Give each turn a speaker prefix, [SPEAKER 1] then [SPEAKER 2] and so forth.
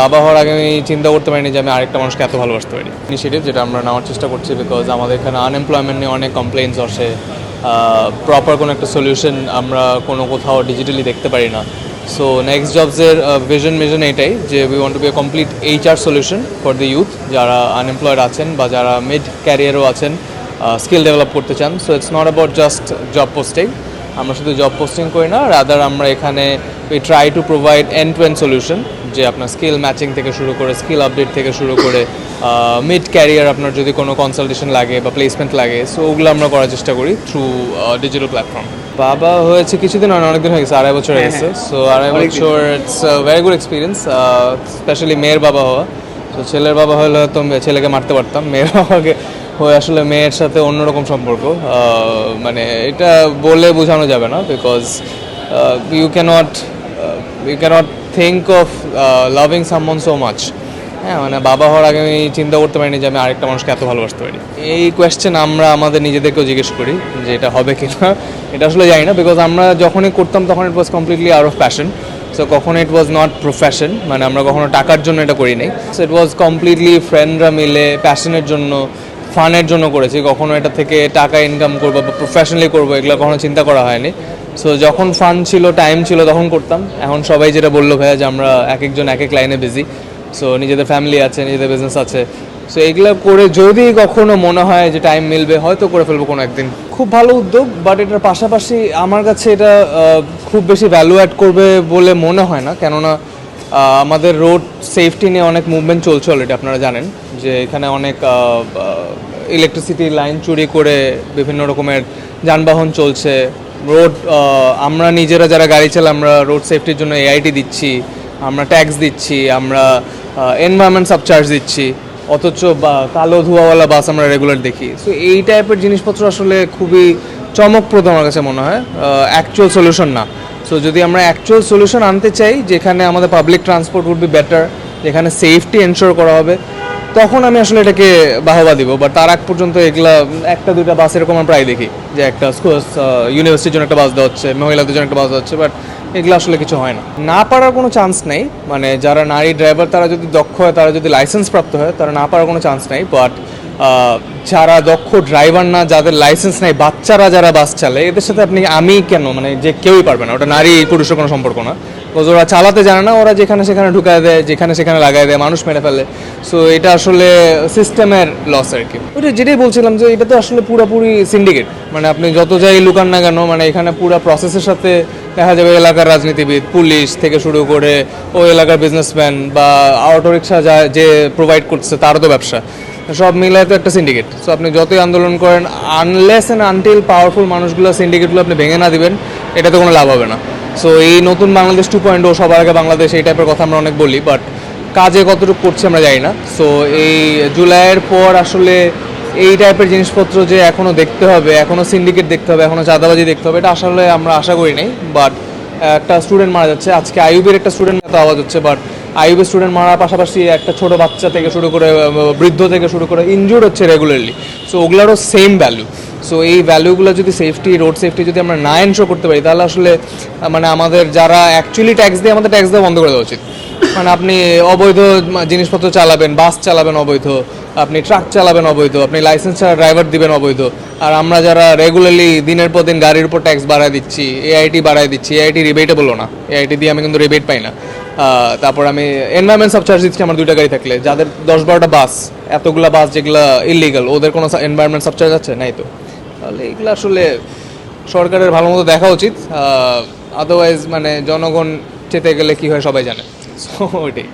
[SPEAKER 1] বাবা হওয়ার আগে আমি চিন্তা করতে পারিনি যে আমি আরেকটা মানুষকে এত ভালোবাসতে পারি। ইনিশিয়েটিভ যেটা আমরা নেওয়ার চেষ্টা করছি, বিকজ আমাদের এখানে আনএমপ্লয়মেন্ট নিয়ে অনেক কমপ্লেইন্স আসে, প্রপার কোনো একটা সলিউশন আমরা কোনো কোথাও ডিজিটালি দেখতে পারি না। সো নেক্সট জবসের ভিশন এটাই যে we want to be a complete HR solution for the youth যারা আনএমপ্লয়েড আছেন বা যারা মিড ক্যারিয়ারও আছেন, স্কিল ডেভেলপ করতে চান। So it's not about just job posting, আমরা শুধু জব পোস্টিং করি না, রাদার আমরা এখানে we try to provide end to end solution, যে আপনার স্কিল ম্যাচিং থেকে শুরু করে স্কিল আপডেট থেকে শুরু করে মিড ক্যারিয়ার আপনার যদি কোনো কনসালটেশন লাগে বা প্লেসমেন্ট লাগে, সো ওগুলো আমরা করার চেষ্টা করি থ্রু ডিজিটাল প্ল্যাটফর্ম। বাবা হয়েছে কিছুদিন হয়, অনেকদিন হয়ে গেছে, 2.5 বছর হয়ে গেছে। সো 2.5 বছর it's very good experience, specially মেয়ের বাবা হওয়া। তো ছেলের বাবা হলে তো ছেলেকে মারতে পারতাম, মেয়ের বাবাকে হয়ে আসলে মেয়ের সাথে অন্যরকম সম্পর্ক, মানে এটা বলে বোঝানো যাবে না, because you cannot think of loving someone so much. হ্যাঁ, মানে বাবা হওয়ার আগে আমি চিন্তা করতে পারিনি যে আমি আরেকটা মানুষকে এত ভালোবাসতে পারি। এই কোয়েশ্চেন আমরা আমাদের নিজেদেরকেও জিজ্ঞেস করি যে এটা হবে কি না, এটা আসলে জানি না, বিকজ আমরা যখনই করতাম তখন it was completely out of passion. So কখনো ইট ওয়াজ নট প্রফেশন, মানে আমরা কখনো টাকার জন্য এটা করি নাই। সো ইট ওয়াজ কমপ্লিটলি ফ্রেন্ডরা মিলে প্যাশনের জন্য, ফানের জন্য করেছি। কখনো এটা থেকে টাকা ইনকাম করবো বা প্রফেশনালি করবো এগুলো কখনো চিন্তা করা হয়নি। সো যখন ফান ছিল, টাইম ছিল, তখন করতাম। এখন সবাই যেটা বললো ভাইয়া যে আমরা এক একজন এক এক লাইনে বিজি, সো নিজেদের ফ্যামিলি আছে, নিজেদের বিজনেস আছে। সো এগুলো করে যদি কখনো মনে হয় যে টাইম মিলবে, হয়তো করে ফেলবো কোনো একদিন। খুব ভালো উদ্যোগ, বাট এটার পাশাপাশি আমার কাছে এটা খুব বেশি ভ্যালু অ্যাড করবে বলে মনে হয় না, কেননা আমাদের রোড সেফটি নিয়ে অনেক মুভমেন্ট চলছে অলরেডি। আপনারা জানেন যে এখানে অনেক ইলেকট্রিসিটি লাইন চুরি করে বিভিন্ন রকমের যানবাহন চলছে। রোড আমরা নিজেরা যারা গাড়ি চালাই, আমরা রোড সেফটির জন্য এআইটি দিচ্ছি, আমরা ট্যাক্স দিচ্ছি, আমরা এনভায়রনমেন্ট সাবচার্জ দিচ্ছি, অথচ কালো ধোঁয়াওয়ালা বাস আমরা রেগুলার দেখি। সো এই টাইপের জিনিসপত্র আসলে খুবই চমকপ্রদ আমার কাছে মনে হয়, অ্যাকচুয়াল সলিউশন না। সো যদি আমরা অ্যাকচুয়াল সলিউশন আনতে চাই, যেখানে আমাদের public transport would be better, যেখানে সেফটি এনশোর করা হবে, তখন আমি আসলে এটাকে বাহবা দিব। বাট তার আগ পর্যন্ত এগুলা একটা দুইটা বাস এরকম আমরা প্রায় দেখি যে একটা ইউনিভার্সিটির জন্য একটা বাস দেওয়া হচ্ছে, মহিলাদের জন্য একটা বাস দেওয়া হচ্ছে, বাট এগুলো আসলে কিছু হয় না। না পারার কোনো চান্স নেই, মানে যারা নারী ড্রাইভার তারা যদি দক্ষ হয়, তারা যদি লাইসেন্স প্রাপ্ত হয়, তারা না পারার কোনো চান্স নেই। বাট যারা দক্ষ ড্রাইভার না, যাদের লাইসেন্স নেই, বাচ্চারা যারা বাস চালায়, এদের সাথে আমি কেন, মানে যে কেউই পারবে না। ওটা নারী পুরুষের কোনো সম্পর্ক না, বিকজ ওরা চালাতে জানে না, ওরা যেখানে সেখানে ঢুকায় দেয়, যেখানে সেখানে লাগাই দেয়, মানুষ মেরে ফেলে। সো এটা আসলে সিস্টেমের লস আর কি। ওটা যেটাই বলছিলাম যে এটা তো আসলে পুরোপুরি সিন্ডিকেট, মানে আপনি যত যাই লুকান না কেন, মানে এখানে পুরো প্রসেসের সাথে দেখা যাবে এলাকার রাজনীতিবিদ, পুলিশ থেকে শুরু করে ওই এলাকার বিজনেসম্যান বা অটো রিক্সা যে প্রোভাইড করছে তারও তো ব্যবসা, সব মিলায় তো একটা সিন্ডিকেট। সো আপনি যতই আন্দোলন করেন, আনলেস অ্যান্ড আনটিল পাওয়ারফুল মানুষগুলো সিন্ডিকেটগুলো আপনি ভেঙে না দিবেন, এটাতে কোনো লাভ হবে না। সো এই নতুন বাংলাদেশ 2.0, সবার আগে বাংলাদেশ, এই টাইপের কথা আমরা অনেক বলি, বাট কাজে কতটুকু করছে আমরা জানি না। সো এই জুলাইয়ের পর আসলে এই টাইপের জিনিসপত্র যে এখনও দেখতে হবে, এখনও সিন্ডিকেট দেখতে হবে, এখনও চাঁদাবাজি দেখতে হবে, এটা আসলে আমরা আশা করি নাই। বাট একটা স্টুডেন্ট মারা যাচ্ছে, আজকে আইইউবির একটা স্টুডেন্ট এত আওয়াজ হচ্ছে, বাট আইইউবির স্টুডেন্ট মারার পাশাপাশি একটা ছোটো বাচ্চা থেকে শুরু করে বৃদ্ধ থেকে শুরু করে ইনজুর্ড হচ্ছে রেগুলারলি। সো ওগুলোরও সেম ভ্যালু। সো এই ভ্যালুগুলো যদি সেফটি, রোড সেফটি যদি আমরা না এনশোর করতে পারি, তাহলে আসলে মানে আমাদের যারা অ্যাকচুয়ালি ট্যাক্স দিয়ে, আমাদের ট্যাক্স দেওয়া বন্ধ করে দেওয়া উচিত। মানে আপনি অবৈধ জিনিসপত্র চালাবেন, বাস চালাবেন অবৈধ, আপনি ট্রাক চালাবেন অবৈধ, আপনি লাইসেন্স ছাড়া ড্রাইভার দিবেন অবৈধ। আর আমরা যারা রেগুলারলি দিনের পর দিন গাড়ির উপর ট্যাক্স বাড়ায় দিচ্ছি, এআইটি বাড়ায় দিচ্ছি, এআইটি রিবেটেবলও না, এআইটি দিয়ে আমি কিন্তু রিবেট পাই না। তারপর আমি এনভায়রনমেন্ট সাবচার্জ দিচ্ছি আমার 2টা গাড়ি থাকলে, যাদের 10-12টা বাস, এতগুলা বাস যেগুলো ইলিগাল, ওদের কোনো এনভায়রনমেন্ট সাবচার্জ আছে নাই তো। তাহলে এগুলো আসলে সরকারের ভালো মতো দেখা উচিত, আদারওয়াইজ মানে জনগণ চেতে গেলে কী হয় সবাই জানে। সো ওইটাই।